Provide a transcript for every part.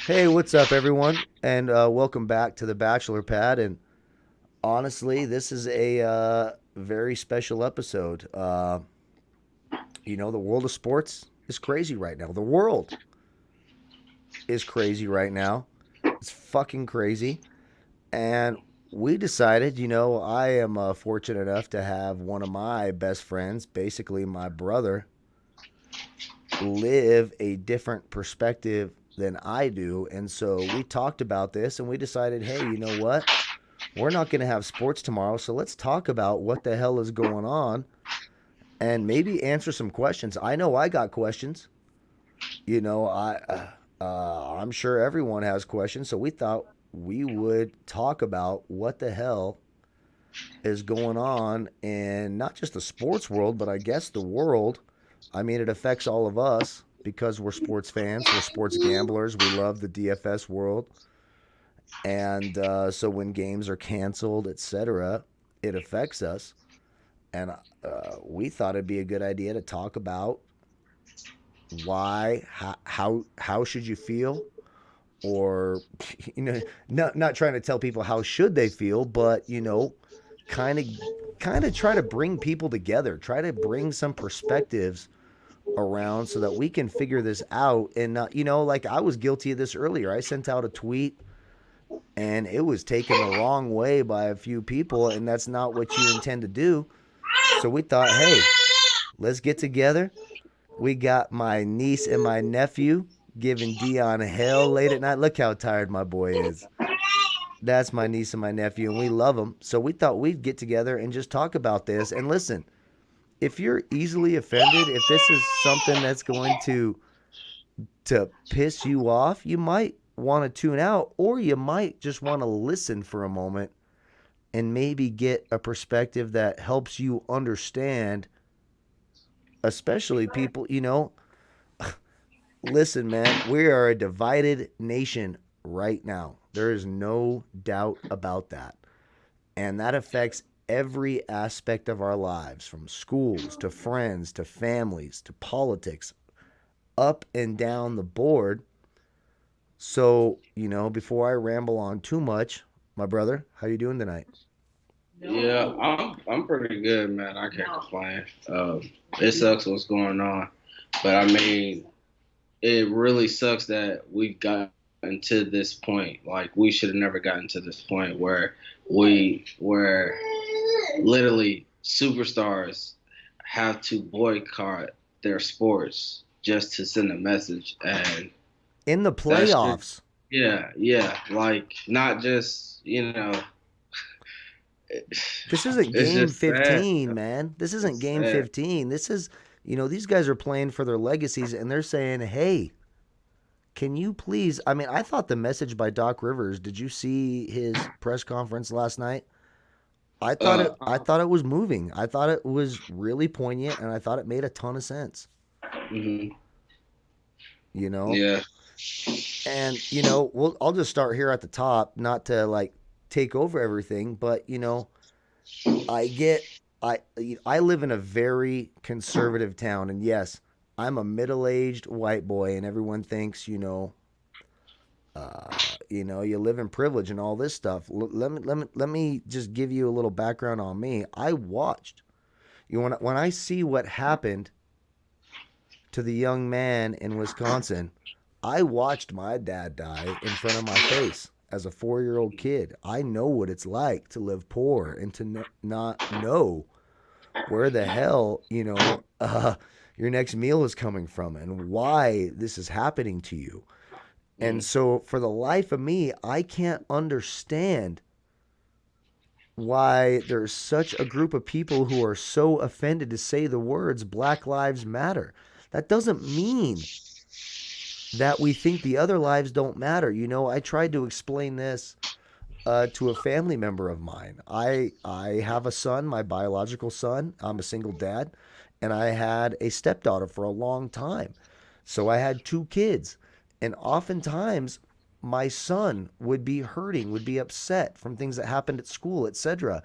Hey, what's up, everyone? And welcome back to the Bachelor Pad. And honestly, this is a very special episode. The world of sports is crazy right now. The world is crazy right now. It's fucking crazy. And we decided, I am fortunate enough to have one of my best friends, basically my brother, live a different perspective than I do. And so we talked about this and we decided, hey, you know what? We're not going to have sports tomorrow, so let's talk about what the hell is going on and maybe answer some questions. I know I got questions. You know, I'm sure everyone has questions, so we thought we would talk about what the hell is going on in not just the sports world, but I guess the world. I mean, it affects all of us because we're sports fans, we're sports gamblers, we love the DFS world. And so when games are canceled, etc., it affects us. And we thought it'd be a good idea to talk about why, how should you feel, or not trying to tell people how should they feel, but kind of kind of try to bring people together, try to bring some perspectives around so that we can figure this out. And like I was guilty of this earlier. I sent out a tweet and it was taken the wrong way by a few people, and that's not what you intend to do. So we thought, hey, let's get together. We got my niece and my nephew giving Dion hell late at night. Look how tired my boy is. That's my niece and my nephew, and we love them. So we thought we'd get together and just talk about this. And listen, if you're easily offended, if this is something that's going to piss you off, you might want to tune out, or you might just want to listen for a moment and maybe get a perspective that helps you understand, especially people, listen, man, we are a divided nation right now. There is no doubt about that. And that affects every aspect of our lives, from schools to friends to families to politics, up and down the board. So, before I ramble on too much, my brother, how you doing tonight? Yeah, I'm pretty good, man. I can't complain. It sucks what's going on, but I mean, it really sucks that we've gotten to this point. Like we should have never gotten to this point where literally superstars have to boycott their sports just to send a message, and In the that's just playoffs, yeah, like not just this isn't it's game just sad. 15, man. This isn't It's game sad. 15. This is, these guys are playing for their legacies and they're saying, hey, can you please? I mean, I thought the message by Doc Rivers, did you see his press conference last night? Uh, I thought it was moving. I thought it was really poignant and I thought it made a ton of sense, mhm. you know? Yeah. And, I'll just start here at the top, not to like take over everything, but I get I I live in a very conservative town, and yes, I'm a middle-aged white boy and everyone thinks, you live in privilege and all this stuff. Let me just give you a little background on me. I watched. When I see what happened to the young man in Wisconsin, I watched my dad die in front of my face as a 4-year-old kid. I know what it's like to live poor and to not know where the hell, your next meal is coming from and why this is happening to you. And Mm. so, for the life of me, I can't understand why there's such a group of people who are so offended to say the words Black Lives Matter. That doesn't mean that we think the other lives don't matter. I tried to explain this to a family member of mine. I have a son, my biological son. I'm a single dad, and I had a stepdaughter for a long time. So I had two kids, and oftentimes my son would be hurting, would be upset from things that happened at school, etc.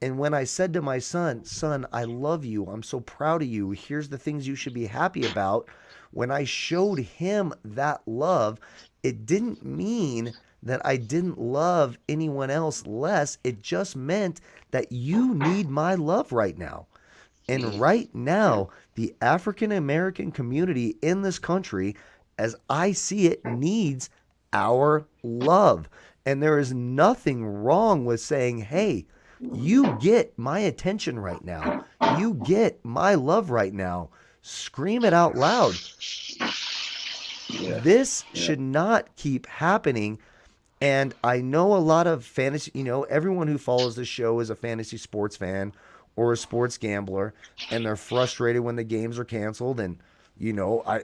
And when I said to my son, I love you. I'm so proud of you. Here's the things you should be happy about. When I showed him that love, It didn't mean that I didn't love anyone else less. It just meant that you need my love right now. And right now, the African American community in this country, as I see it, needs our love. And there is nothing wrong with saying, hey, you get my attention right now. You get my love right now. Scream it out loud. Yeah, This yeah, should not keep happening. And I know a lot of fantasy, everyone who follows the show is a fantasy sports fan or a sports gambler, and they're frustrated when the games are canceled. And I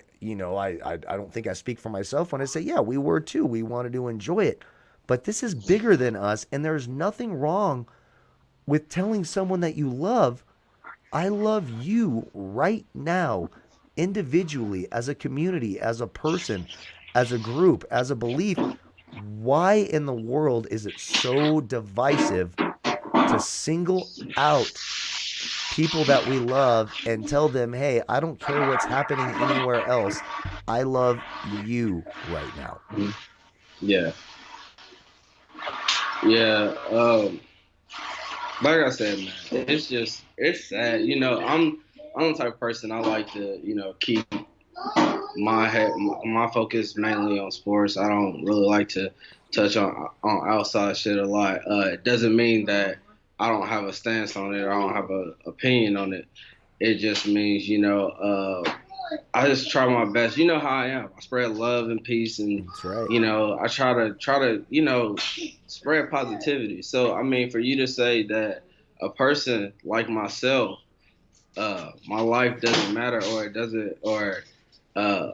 don't think I speak for myself when I say, yeah, we were too. We wanted to enjoy it, but this is bigger than us, and there's nothing wrong with telling someone that you love, I love you right now, individually, as a community, as a person, as a group, as a belief. Why in the world is it so divisive to single out people that we love and tell them, hey, I don't care what's happening anywhere else. I love you right now. yeah, yeah. Like I said, man, it's sad. I'm the type of person I like to keep my focus mainly on sports. I don't really like to touch on outside shit a lot. It doesn't mean that I don't have a stance on it or I don't have an opinion on it. It just means I just try my best. You know how I am. I spread love and peace, and That's right. I try to spread positivity. So I mean, for you to say that a person like myself, my life doesn't matter, or it doesn't, or uh,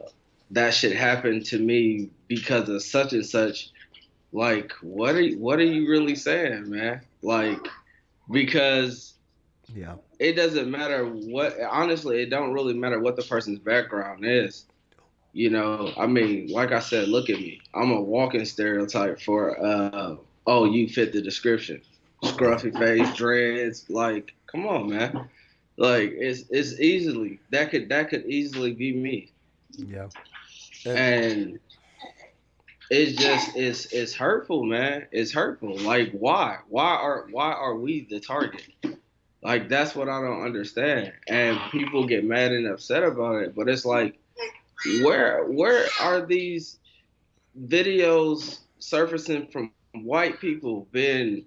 that should happen to me because of such and such. Like, what are you really saying, man? Like, because Yeah. it doesn't matter what. Honestly, it don't really matter what the person's background is. I mean, like I said, look at me. I'm a walking stereotype for oh, you fit the description. Yeah. Scruffy face, dreads, like, come on, man. Like it's easily that could easily be me. Yeah. And And it's hurtful, man. It's hurtful. Like why are we the target? Like that's what I don't understand. And people get mad and upset about it, but it's like where are these videos surfacing from white people being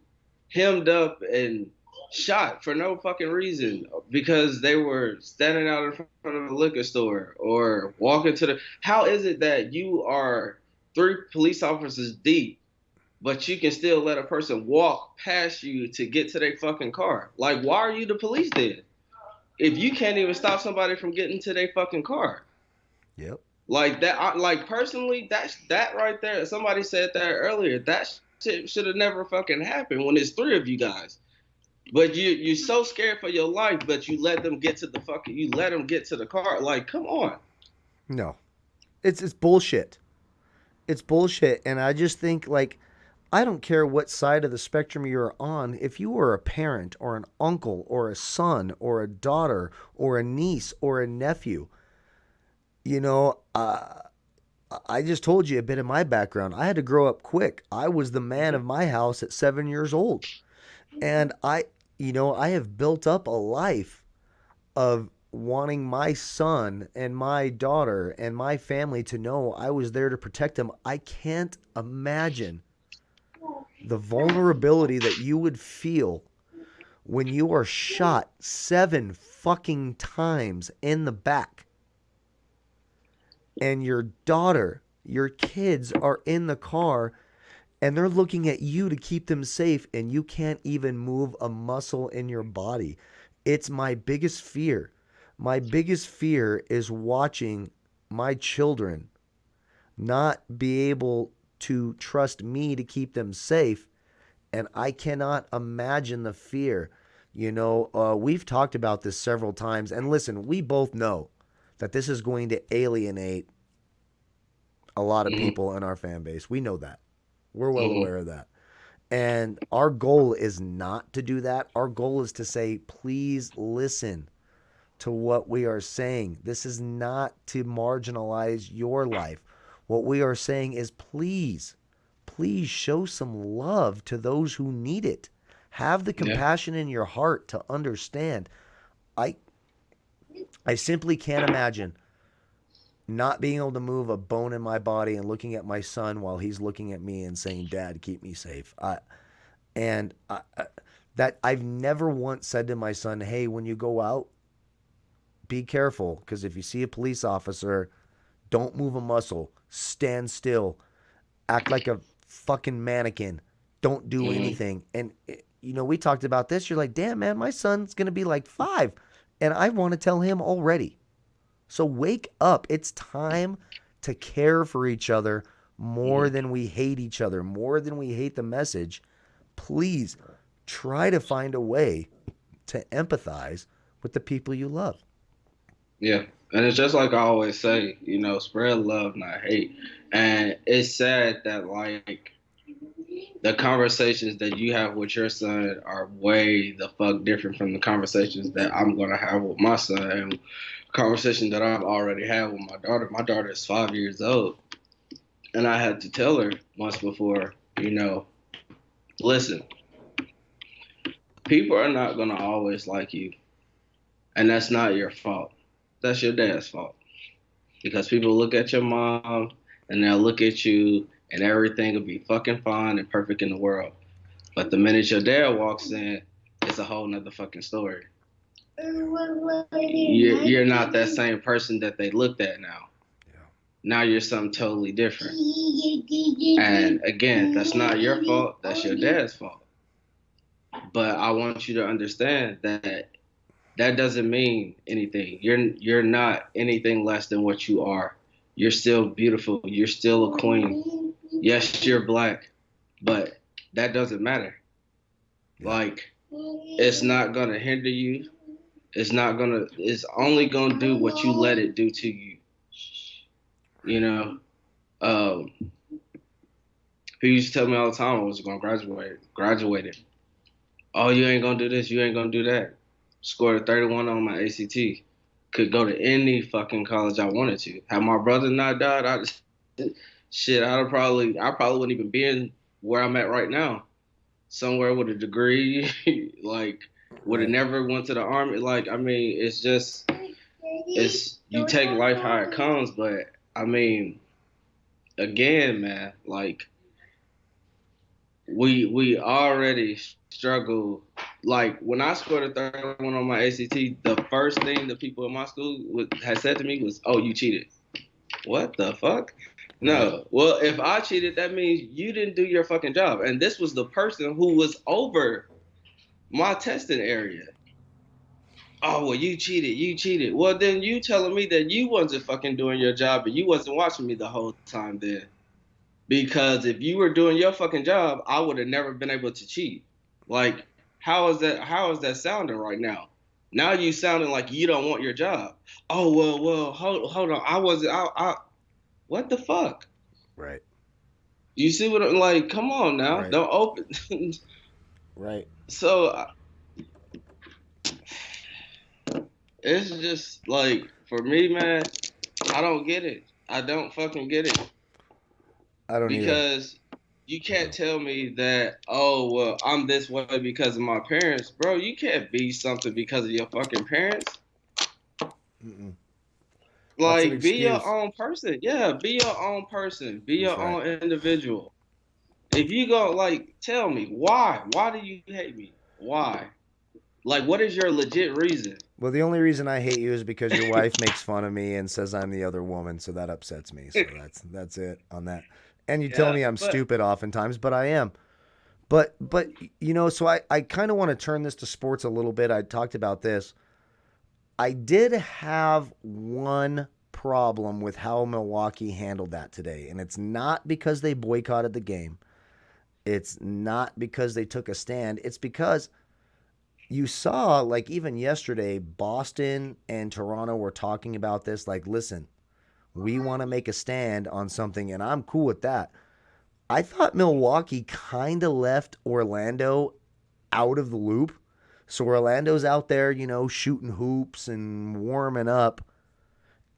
hemmed up and shot for no fucking reason because they were standing out in front of a liquor store or walking to the. How is it that you are three police officers deep, but you can still let a person walk past you to get to their fucking car? Like, why are you the police then? If you can't even stop somebody from getting to their fucking car. yep. Like that, like personally, that right there. Somebody said that earlier. That shit should have never fucking happened when it's three of you guys. But you're so scared for your life, but you let them get to the car. Like, come on. No. It's bullshit. It's bullshit. And I just think, like, I don't care what side of the spectrum you're on. If you are a parent or an uncle or a son or a daughter or a niece or a nephew, you know, I just told you a bit of my background. I had to grow up quick. I was the man of my house at 7 years old. And I have built up a life of wanting my son and my daughter and my family to know I was there to protect them. I can't imagine the vulnerability that you would feel when you are shot 7 fucking times in the back and your daughter, your kids are in the car and they're looking at you to keep them safe and you can't even move a muscle in your body. It's my biggest fear. My biggest fear is watching my children not be able to trust me to keep them safe. And I cannot imagine the fear. We've talked about this several times. And listen, we both know that this is going to alienate a lot of Mm-hmm, people in our fan base. We know that. We're well mm-hmm, aware of that. And our goal is not to do that. Our goal is to say, please listen to what we are saying. This is not to marginalize your life. What we are saying is please, please show some love to those who need it. Have the Yeah. compassion in your heart to understand. I I simply can't imagine not being able to move a bone in my body and looking at my son while he's looking at me and saying, "Dad, keep me safe." And that I've never once said to my son, "Hey, when you go out, be careful because if you see a police officer, don't move a muscle, stand still, act like a fucking mannequin, don't do Hmm. anything." And we talked about this. You're like, "Damn, man, my son's gonna be like 5, and I want to tell him already." So wake up. It's time to care for each other more than we hate each other, more than we hate the message. Please try to find a way to empathize with the people you love. Yeah. And it's just like I always say, spread love, not hate. And it's sad that like the conversations that you have with your son are way the fuck different from the conversations that I'm gonna have with my son and conversation that I've already had with my daughter. My daughter is 5 years old. And I had to tell her once before, listen, people are not gonna always like you. And that's not your fault. That's your dad's fault. Because people look at your mom and they'll look at you and everything will be fucking fine and perfect in the world. But the minute your dad walks in, it's a whole nother fucking story. You're not that same person that they looked at now. Now you're something totally different. And again, that's not your fault. That's your dad's fault. But I want you to understand that that doesn't mean anything. You're not anything less than what you are. You're still beautiful. You're still a queen. Yes, you're black, but that doesn't matter. Yeah. Like it's not gonna hinder you. It's not gonna. It's only gonna do what you let it do to you. You Right. know. Um, People used to tell me all the time I was gonna graduate. Graduated. Oh, you ain't gonna do this. You ain't gonna do that. Scored a 31 on my ACT. Could go to any fucking college I wanted to. Had my brother not died, shit, I probably wouldn't even be in where I'm at right now. Somewhere with a degree, like would have Right. never went to the army. Like, I mean, it's you take life how it comes, but I mean, again, man, like we already struggle. Like when I scored a 31 on my ACT, the first thing the people in my school had said to me was, "Oh, you cheated." What the fuck? Right. No. Well, if I cheated, that means you didn't do your fucking job. And this was the person who was over my testing area. Oh, well, you cheated. You cheated. Well, then you telling me that you wasn't fucking doing your job and you wasn't watching me the whole time then. Because if you were doing your fucking job, I would have never been able to cheat. Like, how is that sounding right now? Now you sounding like you don't want your job. Oh well, hold on. What the fuck? Right. You see what I'm like? Come on now, Right. don't open. Right. So it's just like for me, man. I don't get it. I don't fucking get it I don't either. because you I can't don't. tell me that. Oh well, I'm this way because of my parents, bro. You can't be something because of your fucking parents. Mm-mm. That's an Like, be your excuse. own person. Yeah, be your own person. Be That's your right. own individual. If you go, like, tell me why. Why do you hate me? Why? Like, what is your legit reason? Well, the only reason I hate you is because your wife makes fun of me and says I'm the other woman, so that upsets me. So that's it on that. And you tell Yeah, me I'm but stupid oftentimes, but I am. But so I kind of want to turn this to sports a little bit. I talked about this. I did have one problem with how Milwaukee handled that today, and it's not because they boycotted the game. It's not because they took a stand. It's because you saw, like, even yesterday, Boston and Toronto were talking about this. Like, listen, we want to make a stand on something, and I'm cool with that. I thought Milwaukee kind of left Orlando out of the loop. So Orlando's out there, shooting hoops and warming up.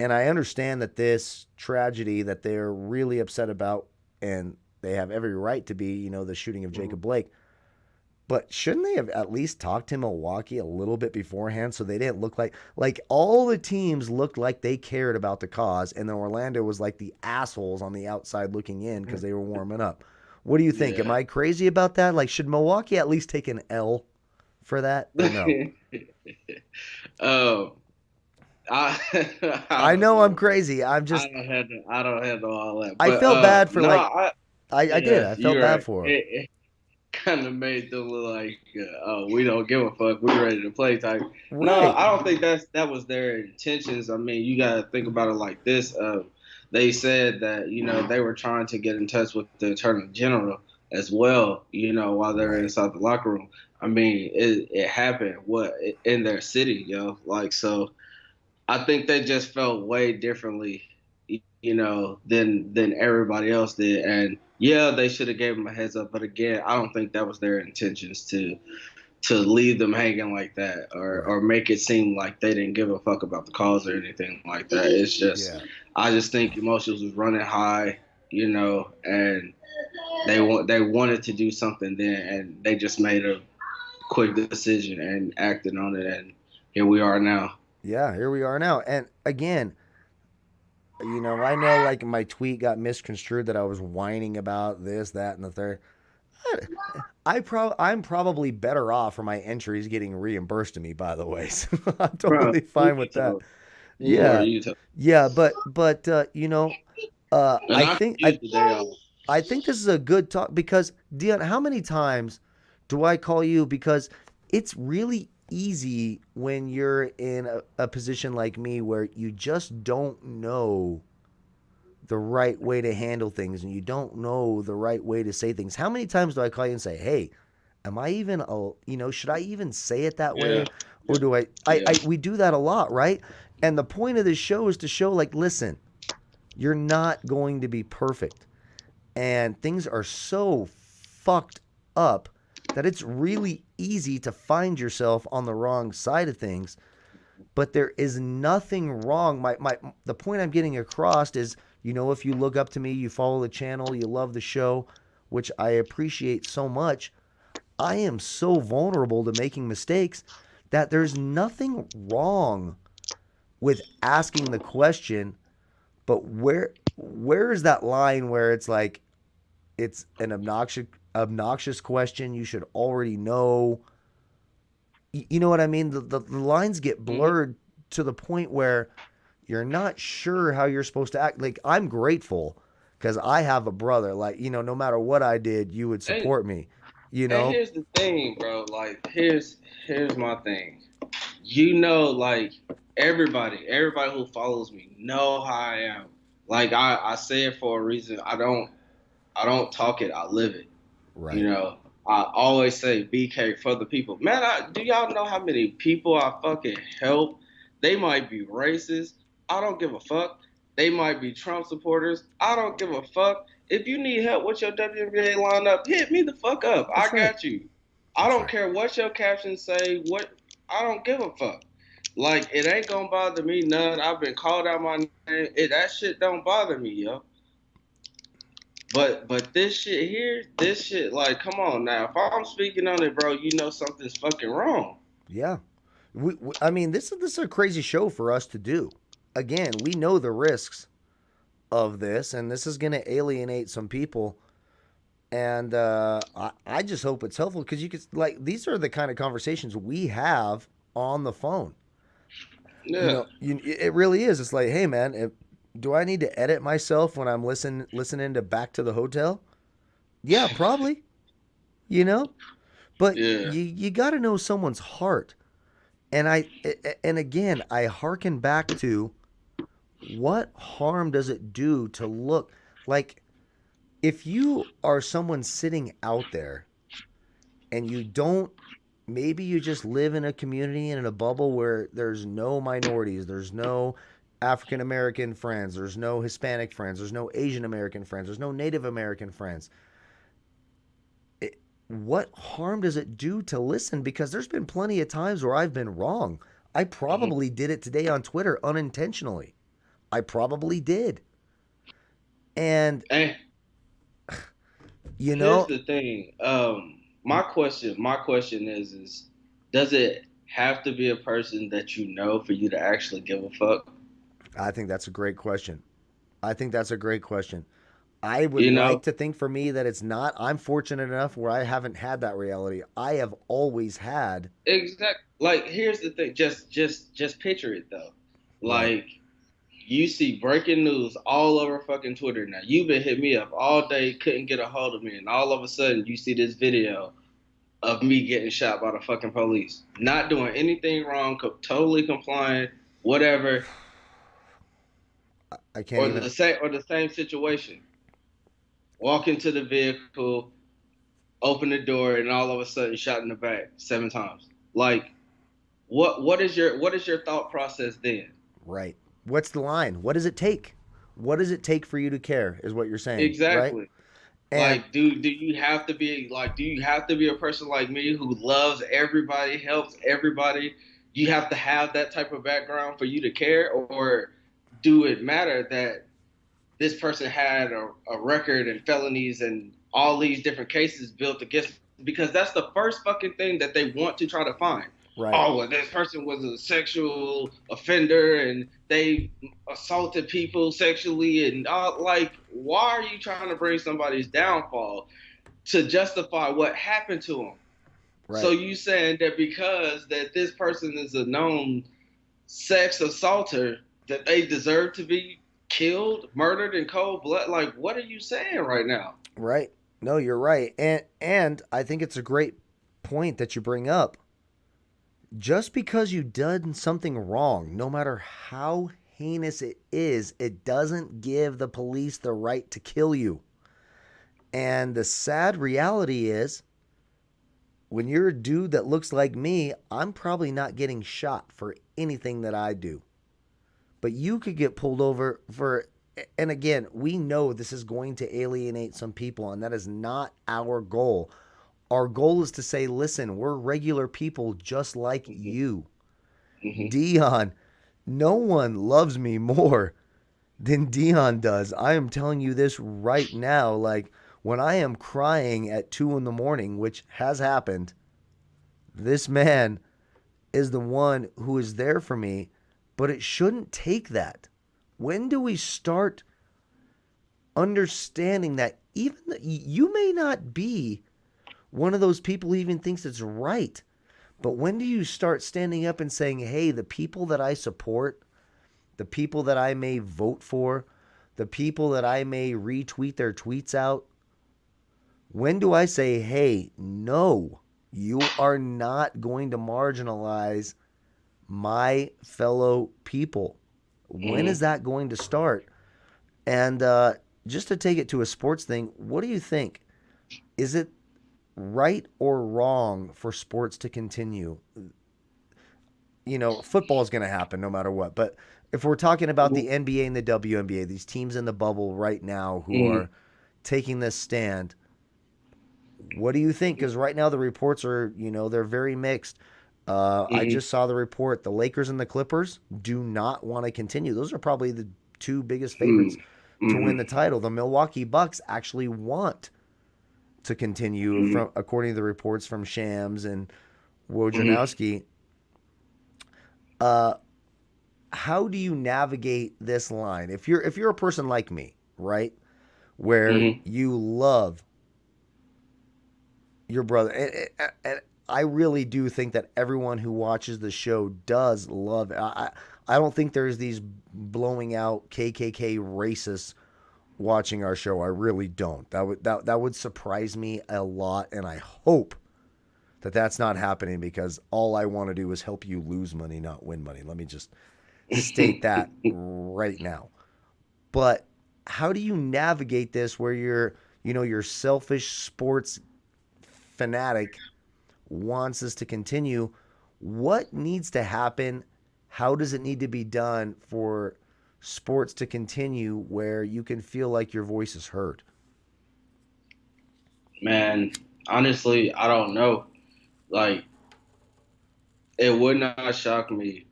And I understand that this tragedy that they're really upset about, and they have every right to be, the shooting of Mhm. Jacob Blake. But shouldn't they have at least talked to Milwaukee a little bit beforehand so they didn't look like all the teams looked like they cared about the cause, and then Orlando was like the assholes on the outside looking in because they were warming up. What do you think? Am Yeah. I crazy about that? Like, should Milwaukee at least take an L for that or no? um, I I I don't know I'm know, man. crazy. I don't handle all that. I But felt bad for no, like I did. yeah, I felt you're bad right. for him. It kind of made them look like, oh, we don't give a fuck. We're ready to play type. No, Right. I don't think that was their intentions. I mean, you got to think about it like this. They said that they were trying to get in touch with the Attorney General as well. While they were Right. inside the locker room. I mean, it happened in their city, like so. I think they just felt way differently, than everybody else did. And yeah, they should have gave them a heads up. But again, I don't think that was their intentions to leave them hanging like that, Right. or make it seem like they didn't give a fuck about the cause or anything like that. It's just, Yeah. I just think emotions was running high, and they wanted to do something then, and they just made a quick decision and acted on it, and here we are now. Yeah, here we are now. And again, I know like my tweet got misconstrued that I was whining about this, that, and the third. I'm probably better off for my entries getting reimbursed to me, by the way. So I'm Bro, totally you fine with that. told. You are Yeah, you told. yeah, but And I I could think use the day off. I think this is a good talk because Dion, how many times do I call you? Because it's really easy when you're in a position like me where you just don't know the right way to handle things and you don't know the right way to say things. How many times do I call you and say, "Hey, am I even should I even say it that Yeah, way or do yeah. we do that a lot, right? And the point of this show is to show like, listen, you're not going to be perfect and things are so fucked up that it's really easy to find yourself on the wrong side of things, but there is nothing wrong. My the point I'm getting across is, if you look up to me, you follow the channel, you love the show, which I appreciate so much. I am so vulnerable to making mistakes that there's nothing wrong with asking the question, but where is that line where it's like it's an obnoxious question you should already know. You know what I mean? The lines get Hmm. blurred to the point where you're not sure how you're supposed to act. Like, I'm grateful because I have a brother. Like, no matter what I did, you would And support me. You and know? here's the thing, bro. Like, here's my thing. Like everybody who follows me know how I am. Like I say it for a reason. I don't talk it. I live it. You Right. know, I always say BK for the people. Man, do y'all know how many people I fucking help? They might be racist. I don't give a fuck. They might be Trump supporters. I don't give a fuck. If you need help with your WNBA lineup, hit me the fuck up. I That's right. got you. I That's don't right. care what your captions say. I don't give a fuck. Like it ain't gonna bother me none. I've been called out my name. That shit don't bother me, yo. But this shit here, this shit, like, come on now. If I'm speaking on it, bro, you know something's fucking wrong. Yeah. I mean, this is a crazy show for us to do. Again, we know the risks of this, and this is going to alienate some people. And I just hope it's helpful because you could like these are the kind of conversations we have on the phone. Yeah. It really is. It's like, hey man, do I need to edit myself when I'm listening to Back to the Hotel? Yeah, probably. You know, but Yeah. you got to know someone's heart. And again, I hearken back to what harm does it do to look like if you are someone sitting out there and you don't maybe you just live in a community and in a bubble where there's no minorities, there's no African American friends, there's no Hispanic friends, there's no Asian American friends, there's no Native American friends. What harm does it do to listen? Because there's been plenty of times where I've been wrong. I Mhm. probably did it today on Twitter unintentionally. I probably did. And And you here's know, the thing. My question is, does it have to be a person that you know for you to actually give a fuck? I think that's a great question. I think that's a great question. I would You like know, to think for me that it's not. I'm fortunate enough where I haven't had that reality. I have always had. exact. Like, here's the thing. Just picture it though. Right. Like, you see breaking news all over fucking Twitter now. You've been hit me up all day, couldn't get a hold of me, and all of a sudden you see this video of me getting shot by the fucking police, not doing anything wrong, totally compliant, whatever, I can't or even. the same situation. Walk into the vehicle, open the door, and all of a sudden shot in the back 7 times. Like, what is your thought process then? Right. What's the line? What does it take? What does it take for you to care? Is what you're saying, right? Exactly. And Like, do you have to be a person like me who loves everybody, helps everybody? You have to have that type of background for you to care, or do it matter that this person had a record and felonies and all these different cases built against them? Because that's the first fucking thing that they want to try to find. right, Oh, well, this person was a sexual offender and they assaulted people sexually, and like, why are you trying to bring somebody's downfall to justify what happened to them? So right, you saying that because that this person is a known sex assaulter that they deserve to be killed, murdered in cold blood? Like, what are you saying right now? right. No, you're right. And I think it's a great point that you bring up. Just because you done something wrong, no matter how heinous it is, it doesn't give the police the right to kill you. And the sad reality is, when you're a dude that looks like me, I'm probably not getting shot for anything that I do. But you could get pulled over for, and again, we know this is going to alienate some people, and that is not our goal. Our goal is to say, listen, we're regular people just like Mm-hmm. you. Mm-hmm. Dion, no one loves me more than Dion does. I am telling you this right now. Like, when I am crying at 2 in the morning, which has happened, this man is the one who is there for me, but it shouldn't take that. When do we start understanding that even you may not be one of those people who even thinks it's right, but when do you start standing up and saying, hey, the people that I support, the people that I may vote for, the people that I may retweet their tweets out, when do I say, hey, no, you are not going to marginalize my fellow people? When is Mm-hmm. that going to start? And just to take it to a sports thing, what do you think? Is it right or wrong for sports to continue? Football is going to happen no matter what. But if we're talking about the NBA and the WNBA, these teams in the bubble right now who Mm-hmm. are taking this stand, what do you think? Because right now the reports are, they're very mixed. I Mm-hmm. just saw the report. The Lakers and the Clippers do not want to continue. Those are probably the two biggest favorites to win Mm-hmm. the title. The Milwaukee Bucks actually want to continue, Mm-hmm. from according to the reports from Shams and Mm-hmm. Wojnarowski. Uh, how do you navigate this line if you're a person like me, right, where Mm-hmm. you love your brother, and I really do think that everyone who watches the show does love it. I don't think there's these blowing out KKK racists watching our show. I really don't. That would surprise me a lot, and I hope that that's not happening, because all I want to do is help you lose money, not win money. Let me just state that right now. But how do you navigate this where your selfish sports fanatic wants us to continue? What needs to happen? How does it need to be done for sports to continue where you can feel like your voice is heard? Man, honestly, I don't know. Like, it would not shock me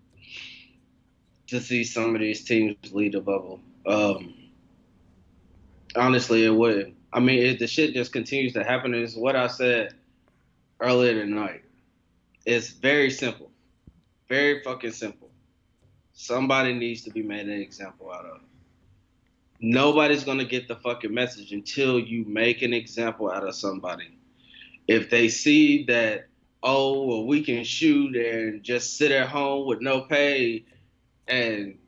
to see some of these teams lead the bubble. Honestly, it would. I mean, if the shit just continues to happen, is what I said earlier tonight. It's very simple, very fucking simple. Somebody needs to be made an example out of. Nobody's gonna get the fucking message until you make an example out of somebody. If they see that, oh, well, we can shoot and just sit at home with no pay and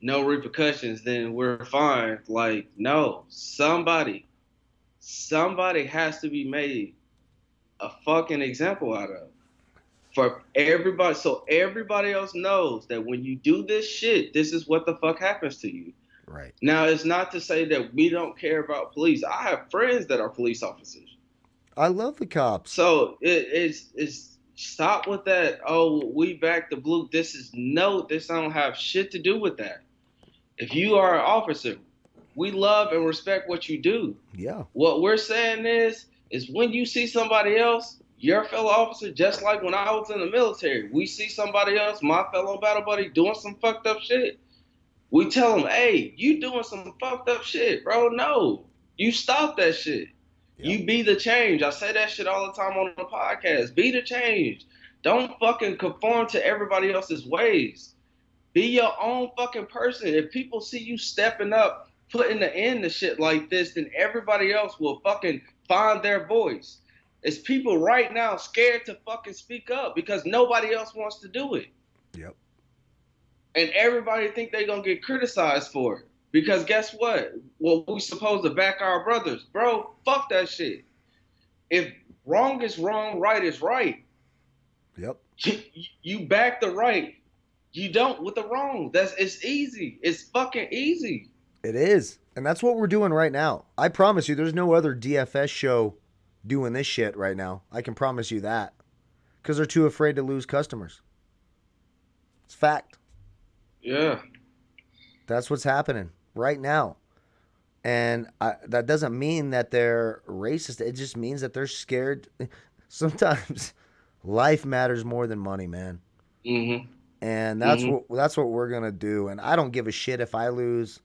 no repercussions, then we're fine. Like, no, somebody has to be made a fucking example out of for everybody, so everybody else knows that when you do this shit, this is what the fuck happens to you. Right. Now, it's not to say that we don't care about police. I have friends that are police officers. I love the cops. So it's stop with that. Oh, we back the blue. This is no. This don't have shit to do with that. If you are an officer, we love and respect what you do. Yeah. What we're saying is when you see somebody else, your fellow officer, just like when I was in the military, we see somebody else, my fellow battle buddy, doing some fucked up shit. We tell them, hey, you doing some fucked up shit, bro. No, you stop that shit. Yep. You be the change. I say that shit all the time on the podcast. Be the change. Don't fucking conform to everybody else's ways. Be your own fucking person. If people see you stepping up, putting the end to shit like this, then everybody else will fucking find their voice. It's people right now scared to fucking speak up because nobody else wants to do it. Yep. And everybody think they're gonna get criticized for it. Because guess what? Well, we supposed to back our brothers. Bro, fuck that shit. If wrong is wrong, right is right. Yep. You back the right. You don't with the wrong. It's easy. It's fucking easy. It is. And that's what we're doing right now. I promise you, there's no other DFS show doing this shit right now. I can promise you that. Because they're too afraid to lose customers. It's fact. Yeah. That's what's happening right now. And that doesn't mean that they're racist. It just means that they're scared. Sometimes life matters more than money, man. Mm-hmm. And that's what we're gonna do. And I don't give a shit if I lose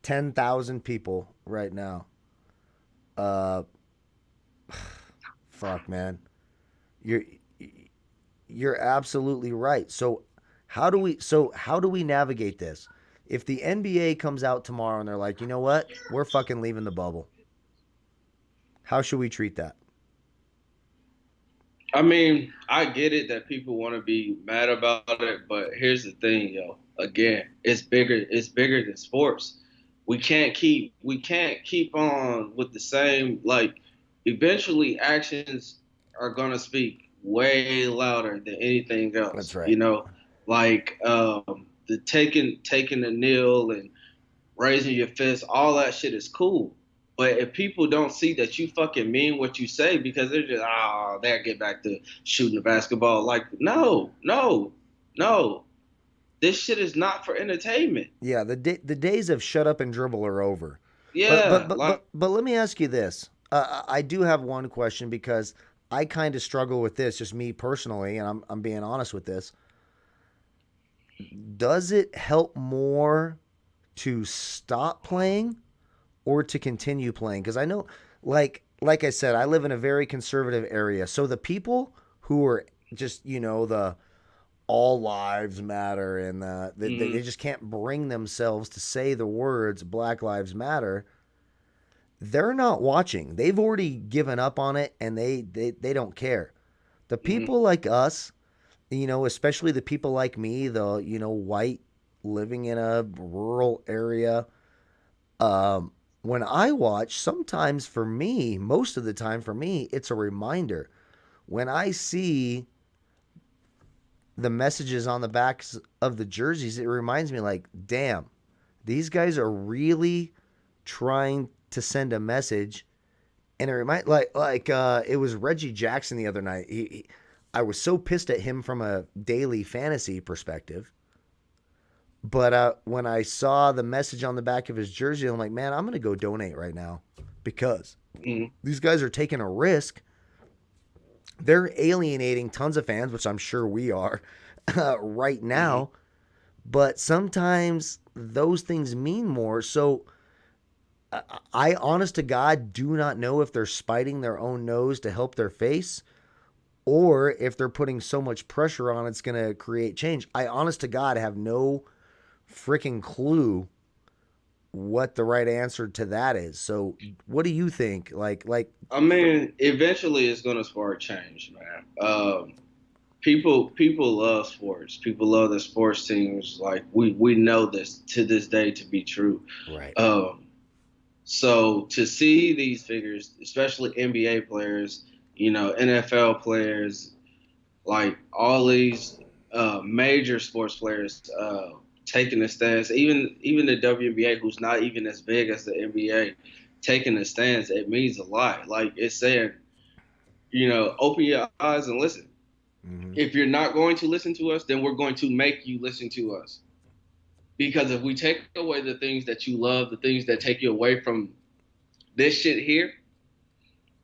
10,000 people right now. Fuck, man. You're you're absolutely right. So how do we navigate this? If the NBA comes out tomorrow and they're like, you know what, we're fucking leaving the bubble. How should we treat that? I mean, I get it that people want to be mad about it, but here's the thing, yo. Again, it's bigger. It's bigger than sports. We can't keep on with the same like. Eventually, actions are gonna speak way louder than anything That's else. right. Like the taking the kneel and raising your fist, all that shit is cool. But if people don't see that you fucking mean what you say because they're just, they'll get back to shooting the basketball. Like, no, no, no. This shit is not for entertainment. Yeah, the days of shut up and dribble are over. But but Yeah, but like, but but let me ask you this. I do have one question because I kind of struggle with this, just me personally, and I'm being honest with this. Does it help more to stop playing or to continue playing? Because I know, like I said, I live in a very conservative area, so the people who are just the all lives matter and they mm, just can't bring themselves to say the words Black Lives Matter. They're not watching. They've already given up on it and they don't care. The mm, people like us, especially the people like me, the white living in a rural area, when I watch, sometimes for me, most of the time for me, it's a reminder. When I see the messages on the backs of the jerseys, it reminds me like, damn, these guys are really trying to send a message. And it remind it was Reggie Jackson the other night. I was so pissed at him from a daily fantasy perspective. But when I saw the message on the back of his jersey, I'm like, man, I'm gonna go donate right now because mm, these guys are taking a risk. They're alienating tons of fans, which I'm sure we are right mm, now. but sometimes those things mean more. So I honest to God do not know if they're spiting their own nose to help their face or if they're putting so much pressure on it's going to create change. I honest to God have no freaking clue what the right answer to that is. So what do you think? I mean, eventually it's gonna spark change, man. People love sports. People love the sports teams. Like we know this to this day to be true. right. Um, so to see these figures, especially NBA players, NFL players, like all these major sports players taking a stance, even the WNBA, who's not even as big as the NBA, taking a stance, it means a lot. Like it's saying, open your eyes and listen. Mm-hmm. If you're not going to listen to us, then we're going to make you listen to us. Because if we take away the things that you love, the things that take you away from this shit here,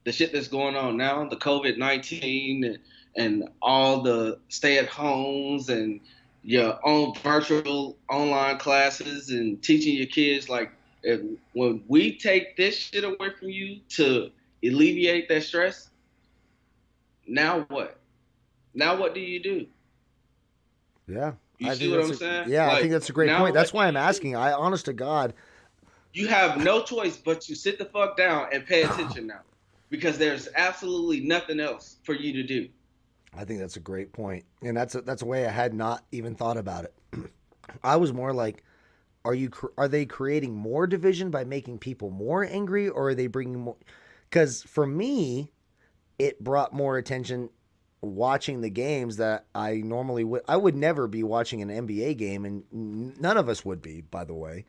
the shit that's going on now, the COVID-19 and all the stay at homes and your own virtual online classes and teaching your kids, like if, when we take this shit away from you to alleviate that stress, now what? Now what do you do? Yeah. You see what I'm saying? I think Like that's a great now point. That's what do why I'm you do? asking. I honest to God, You have no choice but to sit the fuck down and pay attention now. Because there's absolutely nothing else for you to do. I think that's a great point. And that's a way I had not even thought about it. I was more like, are they creating more division by making people more angry, or are they bringing more? Because for me, it brought more attention watching the games that I normally would. I would never be watching an NBA game, and none of us would be, by the way,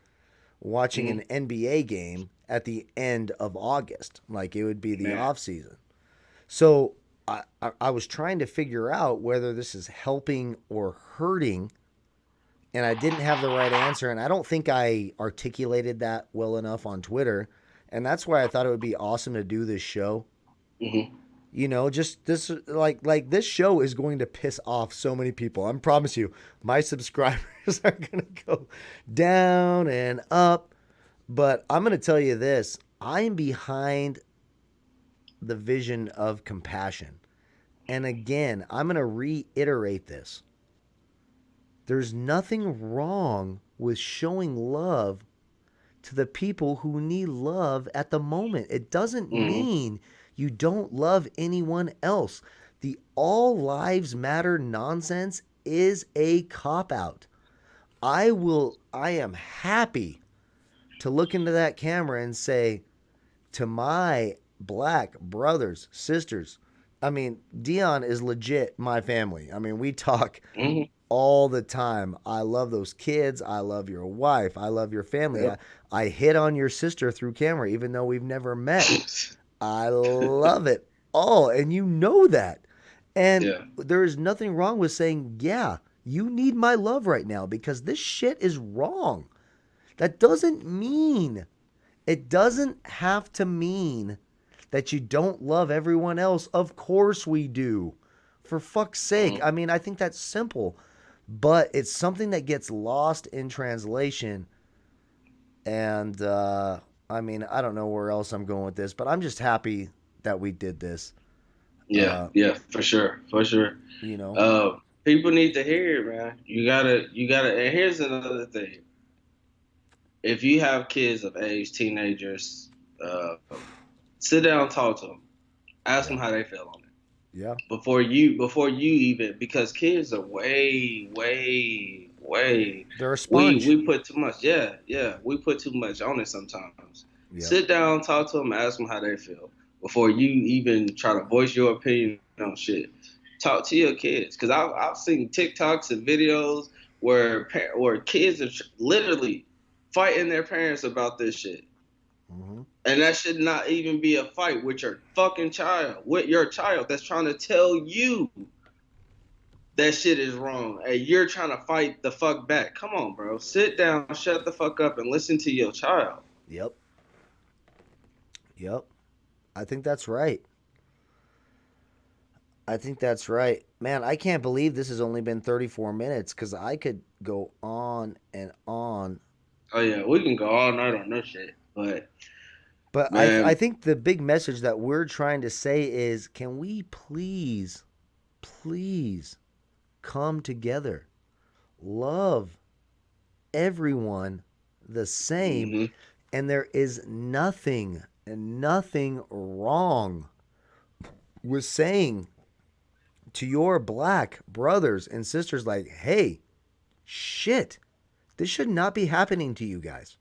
watching an Mm-hmm. NBA game at the end of August. Like it would be the Man. off season. So I was trying to figure out whether this is helping or hurting, and I didn't have the right answer. And I don't think I articulated that well enough on Twitter. And that's why I thought it would be awesome to do this show. Mm-hmm. Just this like this show is going to piss off so many people. I promise you, my subscribers are going to go down and up. But I'm going to tell you this: I'm behind the vision of compassion. And again, I'm going to reiterate this. There's nothing wrong with showing love to the people who need love at the moment. It doesn't Mm-hmm. mean you don't love anyone else. The all lives matter nonsense is a cop out. I am happy to look into that camera and say to my black brothers, sisters, I mean, Dion is legit my family. I mean, we talk Mm-hmm. all the time. I love those kids. I love your wife. I love your family. Yep. I hit on your sister through camera, even though we've never met. I love it all. And you know that. And Yeah. there is nothing wrong with saying, yeah, you need my love right now because this shit is wrong. That doesn't mean, it doesn't have to mean that you don't love everyone else. Of course we do. For fuck's sake. Mm-hmm. I mean, I think that's simple, but it's something that gets lost in translation. And I mean, I don't know where else I'm going with this, but I'm just happy that we did this. Yeah. Uh, Yeah. For sure. For sure. you know, Uh, People need to hear it, man. You gotta. And here's another thing: if you have kids of age, teenagers, uh, sit down, talk to them, ask yeah, them how they feel on it yeah, before you even, because kids are way. they're a We sponge. we put too much. Yeah, yeah. We put too much on it sometimes. Yep. Sit down, talk to them, ask them how they feel before you even try to voice your opinion on shit. Talk to your kids, because I've seen TikToks and videos where kids are literally fighting their parents about this shit. Hmm. And that should not even be a fight with your fucking child, with your child that's trying to tell you that shit is wrong. And you're trying to fight the fuck back. Come on, bro. Sit down, shut the fuck up, and listen to your child. Yep. Yep. I think that's right. I think that's right. Man, I can't believe this has only been 34 minutes because go on and on. Oh yeah, we can go all night on this shit, but But I man, think the big message that we're trying to say is, can we please, please come together, love everyone the same, hmm and there is nothing wrong with saying to your black brothers and sisters, like, hey, shit, this should not be happening to you guys.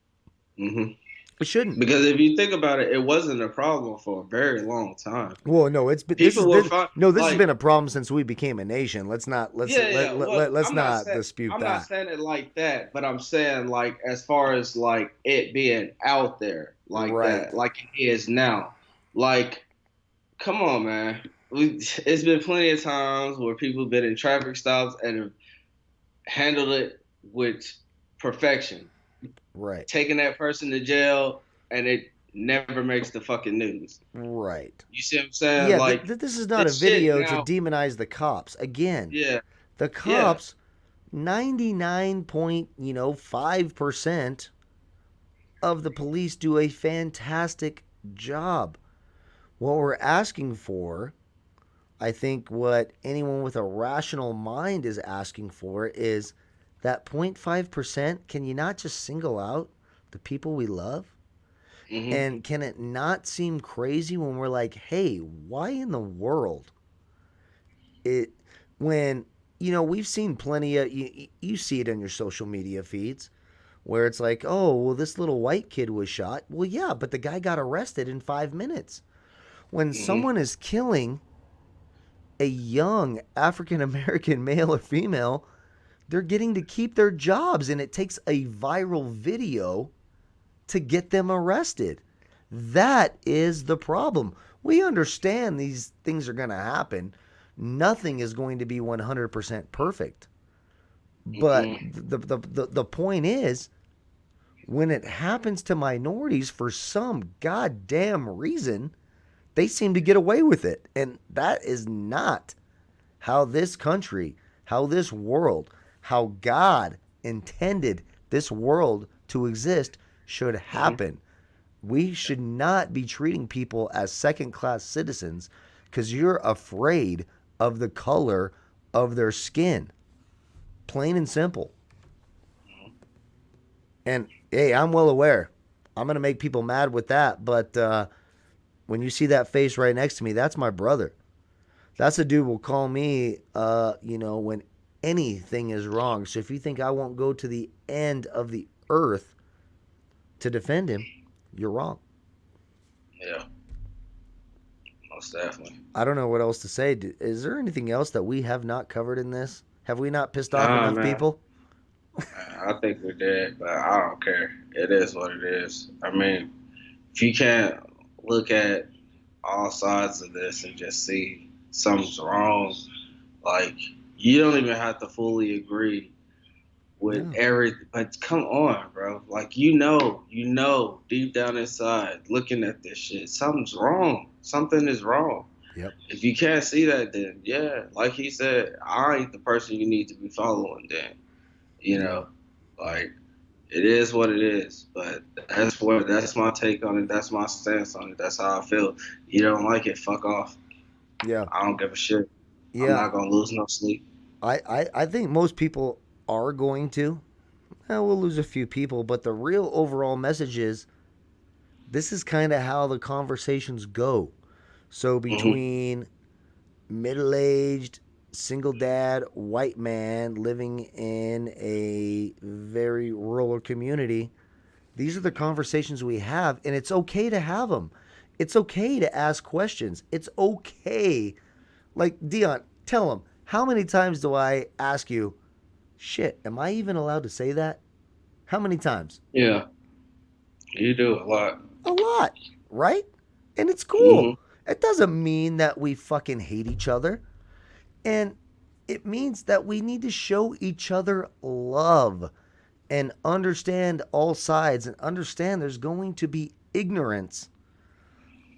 hmm It shouldn't. because if you think about it, it wasn't a problem for a very long time. Well, no, it's been this has People were been fine, no, this has like been a problem since we became a nation. Let's not yeah, yeah. Well, let's not dispute I'm not that. saying it like that, but I'm saying like as far as like it being out there like Right. that, like it is now. Like, come on, man. It's been plenty of times where people have been in traffic stops and have handled it with perfection, Right. taking that person to jail, and it never makes the fucking news. Right. You see what I'm saying? Yeah, Like this is not a this shit video to now. demonize the cops. Again, Yeah, the yeah. cops 99 point, 5% of the police do a fantastic job. What we're asking for, I think what anyone with a rational mind is asking for is that 0.5%, can you not just single out the people we love? hmm And can it not seem crazy when we're like, hey, why in the world it when we've seen plenty of you see it in your social media feeds where it's like, oh, well, this little white kid was shot. Well, yeah, but the guy got arrested in 5 minutes. When hmm someone is killing a young African American male or female, they're getting to keep their jobs, and it takes a viral video to get them arrested. That is the problem. We understand these things are going to happen. Nothing is going to be 100% perfect. But hmm the point is, when it happens to minorities for some goddamn reason, they seem to get away with it. And that is not how this country, how this world, how God intended this world to exist should hmm happen. We should not be treating people as second class citizens because you're afraid of the color of their skin. Plain and simple. And hey, I'm well aware. I'm going to make people mad with that. But when you see that face right next to me, that's my brother. That's the dude will call me, when anything is wrong. So if you think I won't go to the end of the earth to defend him, you're wrong. Yeah, most definitely. I don't know what else to say. Is there anything else that we have not covered in this? Have we not pissed off Nah, enough man. people? I think we did, but I don't care. It is what it is. I mean, if you can't look at all sides of this and just see something's wrong, like you don't even have to fully agree with No. everything. But come on, bro. Like you know, deep down inside, looking at this shit, something's wrong. Something is wrong. Yep. If you can't see that, then yeah, like he said, I ain't the person you need to be following. Then you Yeah. know, like it is what it is. But that's my take on it. That's my stance on it. That's how I feel. You don't like it, fuck off. Yeah. I don't give a shit. I'm Yeah. not gonna lose no sleep. I think most people are going to. We'll lose a few people, but the real overall message is this is kind of how the conversations go. So hmm between middle aged, single dad, white man living in a very rural community, these are the conversations we have, and it's okay to have them. It's okay to ask questions. It's okay. Like, Dion, tell him, how many times do I ask you, shit, am I even allowed to say that? How many times? Yeah, you do a lot. A lot, right? And it's cool. hmm It doesn't mean that we fucking hate each other. And it means that we need to show each other love and understand all sides and understand there's going to be ignorance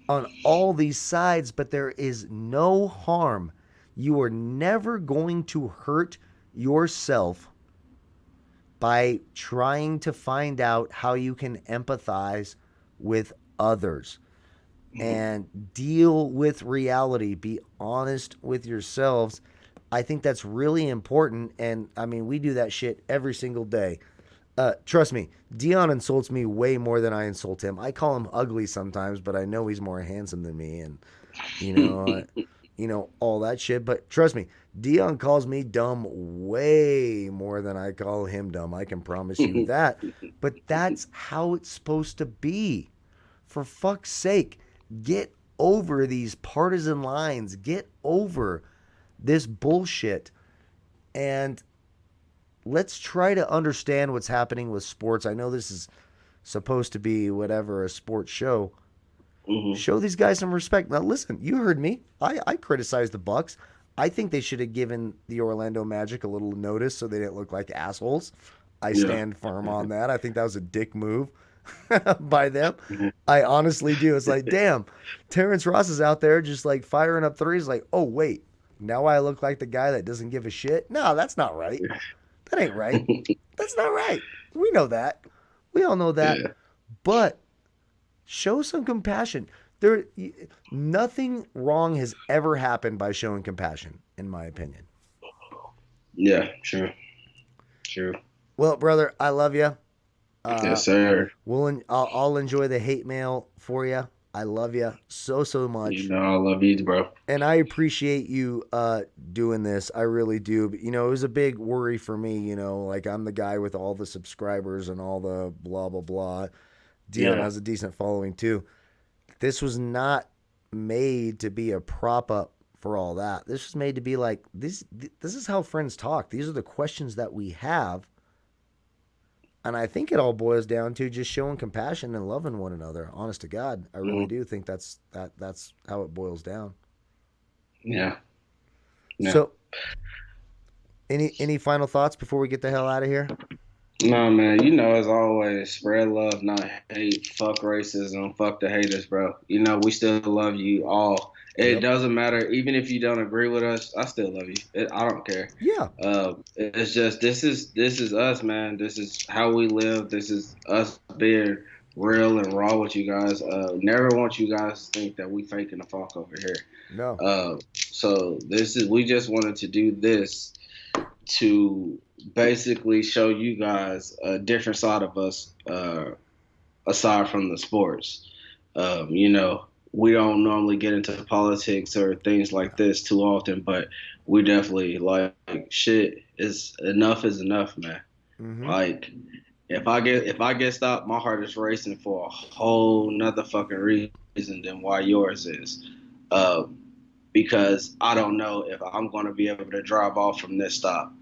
on all these sides, but there is no harm. You are never going to hurt yourself by trying to find out how you can empathize with others Mhm. and deal with reality. Be honest with yourselves. I think that's really important. And I mean, we do that shit every single day. Trust me, Dion insults me way more than I insult him. I call him ugly sometimes, but I know he's more handsome than me, and you know, all that shit. But trust me, Dion calls me dumb way more than I call him dumb. I can promise you that. But that's how it's supposed to be. For fuck's sake, get over these partisan lines. Get over this bullshit. And let's try to understand what's happening with sports. I know this is supposed to be whatever, a sports show. Mhm. Show these guys some respect. Now listen, you heard me. I criticized the Bucks. I think they should have given the Orlando Magic a little notice so they didn't look like assholes. I Yeah. stand firm on that. I think that was a dick move by them. Mhm. I honestly do. It's like, damn, Terrence Ross is out there just like firing up threes. Like, oh wait, now I look like the guy that doesn't give a shit. No, that's not right. That ain't right. That's not right. We know that. We all know that. Yeah. But show some compassion. There, nothing wrong has ever happened by showing compassion, in my opinion. Yeah. True. True. Well, brother, I love you. Yes, Uh, sir. I'll enjoy the hate mail for you. I love you so You much, know I love you, bro. and I appreciate you doing this. I really do. But, it was a big worry for me. Like I'm the guy with all the subscribers and all the blah blah blah. Dion Yeah. has a decent following too. This was not made to be a prop up for all that. This was made to be like this is how friends talk. These are the questions that we have. And I think it all boils down to just showing compassion and loving one another. Honest to God, I really Mhm. do think that's how it boils down. Yeah. Yeah. So, any final thoughts before we get the hell out of here? No, man, you know, as always, spread love, not hate. Fuck racism. Fuck the haters, bro. You know, we still love you all. It Yep. doesn't matter. Even if you don't agree with us, I still love you. I don't care. Yeah. It's just this is us, man. This is how we live. This is us being real and raw with you guys. Never want you guys to think that we faking the fuck over here. No. So we just wanted to do this to basically show you guys a different side of us, aside from the sports. You know, we don't normally get into politics or things like this too often, but we definitely like shit. Is enough, man. Mm-hmm. Like if I get stopped, my heart is racing for a whole nother fucking reason than why yours is. Um, because I don't know if I'm gonna be able to drive off from this stop.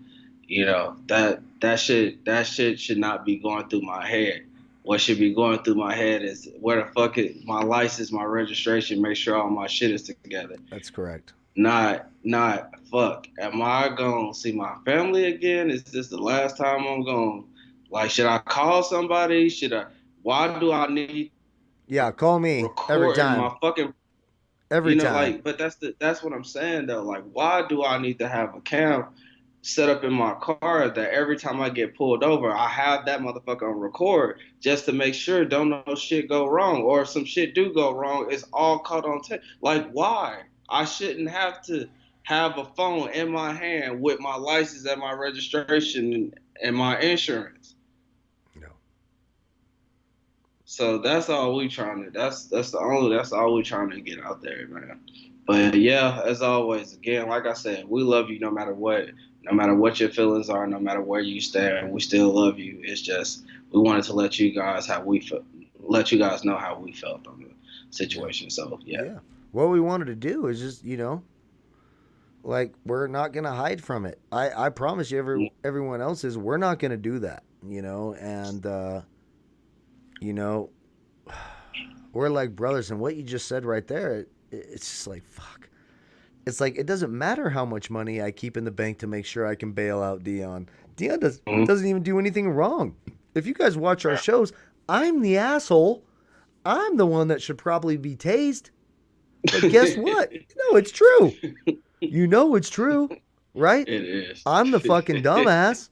You know, that shit should not be going through my head. What should be going through my head is where the fuck is my license, my registration, make sure all my shit is together. That's correct. Not fuck. Am I gonna see my family again? Is this the last time I'm going? Like, should I call somebody? Should I? Why do I need Yeah. Call me every recording time. my fucking? Every time. Like, but that's what I'm saying though. Like, why do I need to have a cam set up in my car that every time I get pulled over, I have that motherfucker on record just to make sure don't no shit go wrong, or if some shit do go wrong, it's all caught on tape. Like, why? I shouldn't have to have a phone in my hand with my license and my registration and my insurance. No. So that's all we trying to. That's all we trying to get out there, man. But yeah, as always, again, like I said, we love you no matter what, no matter what your feelings are, no matter where you stand, we still love you. It's just we wanted to let you guys let you guys know how we felt on the Yeah. situation. So yeah. Yeah. What we wanted to do is just, like we're not gonna hide from it. I promise you, everyone else is. We're not gonna do that. And you know, we're like brothers. And what you just said right there, it's just like fuck. It's like it doesn't matter how much money I keep in the bank to make sure I can bail out Dion. Dion Mhm. doesn't even do anything wrong. If you guys watch our shows, I'm the asshole. I'm the one that should probably be tased. But guess what? No, it's true. It's true, right? It is. I'm the fucking dumbass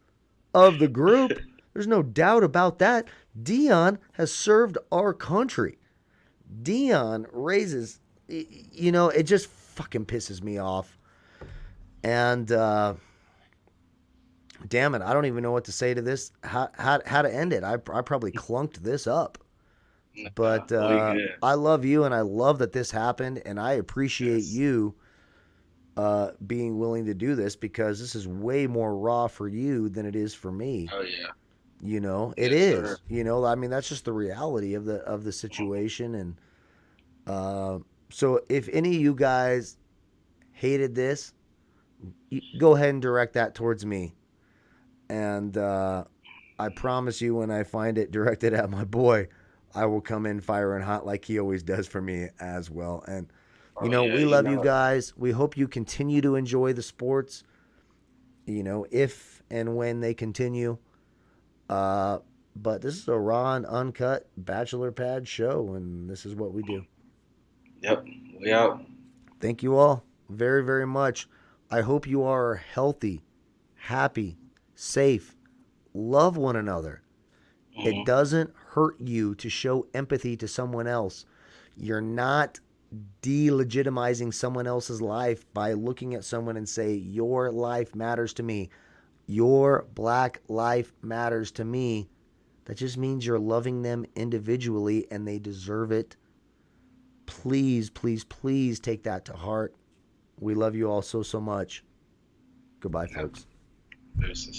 of the group. There's no doubt about that. Dion has served our country. Dion raises, it just fucking pisses me off. And damn it, I don't even know what to say to this. How to end it? I probably clunked this up. Nah, But we good. I love you, and I love that this happened, and I appreciate Yes. you being willing to do this because this is way more raw for you than it is for me. Oh yeah. It Yes, sir. is. I mean, that's just the reality of the situation. And so, if any of you guys hated this, go ahead and direct that towards me. And I promise you, when I find it directed at my boy, I will come in firing hot like he always does for me as well. And Oh yeah. we You love you know it. guys. We hope you continue to enjoy the sports. If and when they continue. Uh, but this is a raw and uncut bachelor pad show, and this is what we do. Yep. We out. Thank you all very, very much. I hope you are healthy, happy, safe, love one another. It Hmm. doesn't hurt you to show empathy to someone else. You're not delegitimizing someone else's life by looking at someone and say, your life matters to me. Your black life matters to me. That just means you're loving them individually and they deserve it. Please, please, please take that to heart. We love you all so, so much. Goodbye, Yep. folks. Deuces.